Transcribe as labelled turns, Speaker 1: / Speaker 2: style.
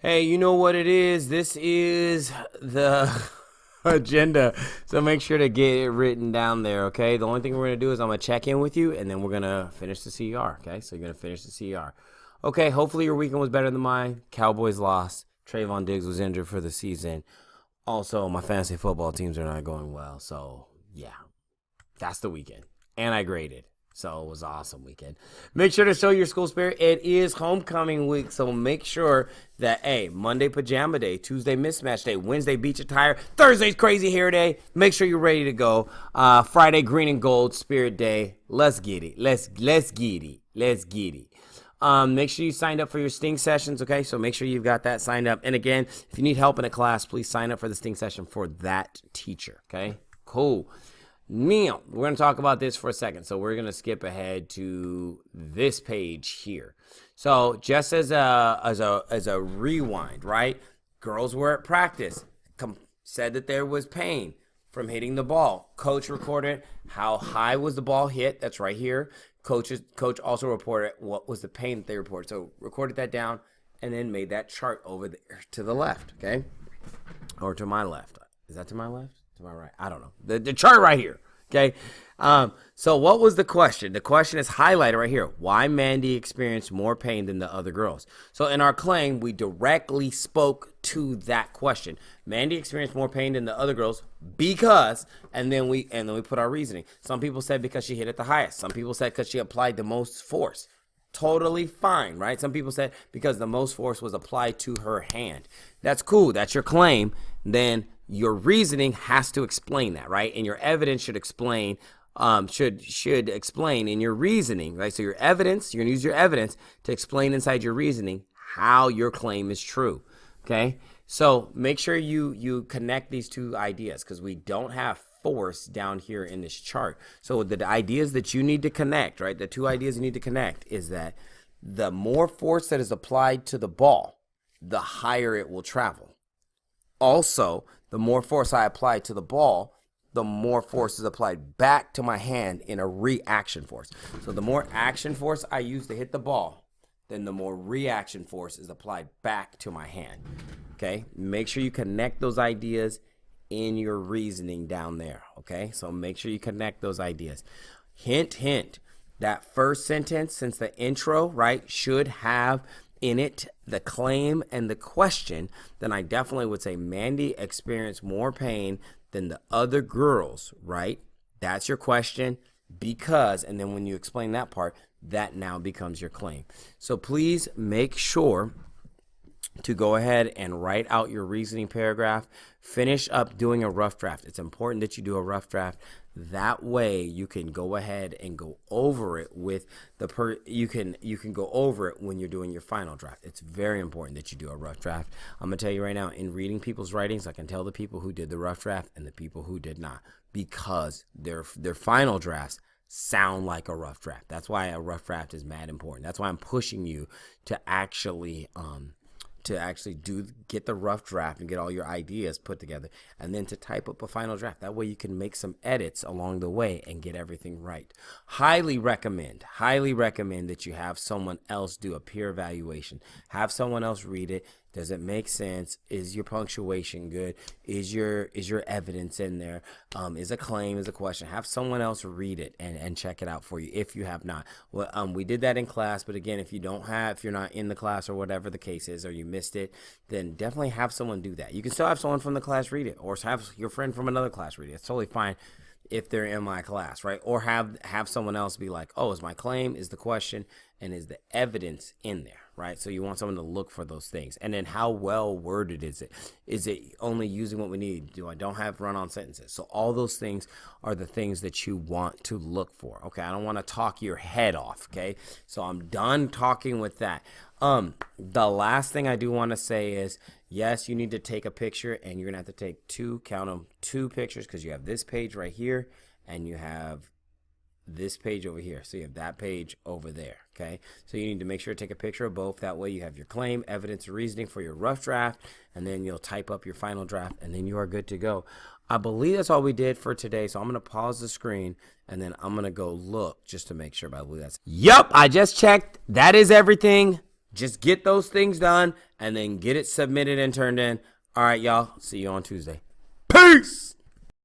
Speaker 1: Hey, you know what it is? This is the agenda. So make sure to get it written down there, okay? The only thing we're going to do is I'm going to check in with you, and then we're going to finish the CR, okay? So you're going to finish the CR. Okay, hopefully your weekend was better than mine. Cowboys lost. Trayvon Diggs was injured for the season. Also, my fantasy football teams are not going well. So, yeah, that's the weekend. And I graded. So it was an awesome weekend. Make sure to show your school spirit. It is homecoming week, so make sure that, hey, Monday pajama day, Tuesday mismatch day, Wednesday beach attire, Thursday's crazy hair day. Make sure you're ready to go. Friday green and gold spirit day. Let's get it. Let's get it. Let's get it. Make sure you signed up for your Sting sessions, okay? So make sure you've got that signed up. And again, if you need help in a class, please sign up for the Sting session for that teacher, okay? Cool. Now, we're going to talk about this for a second. So we're going to skip ahead to this page here. So just as a rewind, right? Girls were at practice, said that there was pain from hitting the ball. Coach recorded how high was the ball hit. That's right here. Coach also reported what was the pain that they reported. So recorded that down and then made that chart over there to the left, okay? Or to my left. Is that to my left? To my right? I don't know. The chart right here. Okay. So what was the question? The question is highlighted right here. Why Mandy experienced more pain than the other girls? So in our claim, we directly spoke to that question. Mandy experienced more pain than the other girls because, and then we put our reasoning. Some people said because she hit it the highest. Some people said because she applied the most force. Totally fine, right? Some people said because the most force was applied to her hand. That's cool. That's your claim. Then your reasoning has to explain that, right? And your evidence should explain, should explain in your reasoning, right? So your evidence, you're gonna use your evidence to explain inside your reasoning how your claim is true, okay? So make sure you connect these two ideas because we don't have force down here in this chart. So the ideas that you need to connect, right? The two ideas you need to connect is that the more force that is applied to the ball, the higher it will travel. Also, the more force I apply to the ball, the more force is applied back to my hand in a reaction force. So the more action force I use to hit the ball, then the more reaction force is applied back to my hand. Okay? Make sure you connect those ideas in your reasoning down there. Okay? So make sure you connect those ideas. Hint, hint. That first sentence, since the intro, right, should have in it the claim and the question, then I definitely would say Mandy experienced more pain than the other girls, right? That's your question because, and then when you explain that part, that now becomes your claim. So please make sure to go ahead and write out your reasoning paragraph. Finish up doing a rough draft. It's important that you do a rough draft. That way you can go ahead and go over it with you can go over it when you're doing your final draft. It's very important that you do a rough draft. I'm gonna tell you right now, in reading people's writings, I can tell the people who did the rough draft and the people who did not because their final drafts sound like a rough draft. That's why a rough draft is mad important. That's why I'm pushing you to actually get the rough draft and get all your ideas put together and then to type up a final draft. That way you can make some edits along the way and get everything right. Highly recommend that you have someone else do a peer evaluation. Have someone else read it. Does it make sense? Is your punctuation good? Is your evidence in there? Is a claim, is a question? Have someone else read it and check it out for you if you have not. Well, we did that in class, but again, if you're not in the class or whatever the case is, or you missed it, then definitely have someone do that. You can still have someone from the class read it, or have your friend from another class read it. It's totally fine if they're in my class, right? Or have someone else be like, oh, is my claim, is the question, and is the evidence in there, right? So you want someone to look for those things. And then how well worded is it? Is it only using what we need? I don't have run-on sentences? So all those things are the things that you want to look for, okay? I don't want to talk your head off, okay? So I'm done talking with that. The last thing I do want to say is, yes, you need to take a picture, and you're going to have to take two pictures because you have this page right here, and you have this page over here. So you have that page over there, okay? So you need to make sure to take a picture of both. That way you have your claim, evidence, reasoning for your rough draft, and then you'll type up your final draft, and then you are good to go. I believe that's all we did for today, so I'm going to pause the screen, and then I'm going to go look just to make sure, but I believe that's... Yup, I just checked. That is everything. Just get those things done and then get it submitted and turned in. All right, y'all. See you on Tuesday. Peace.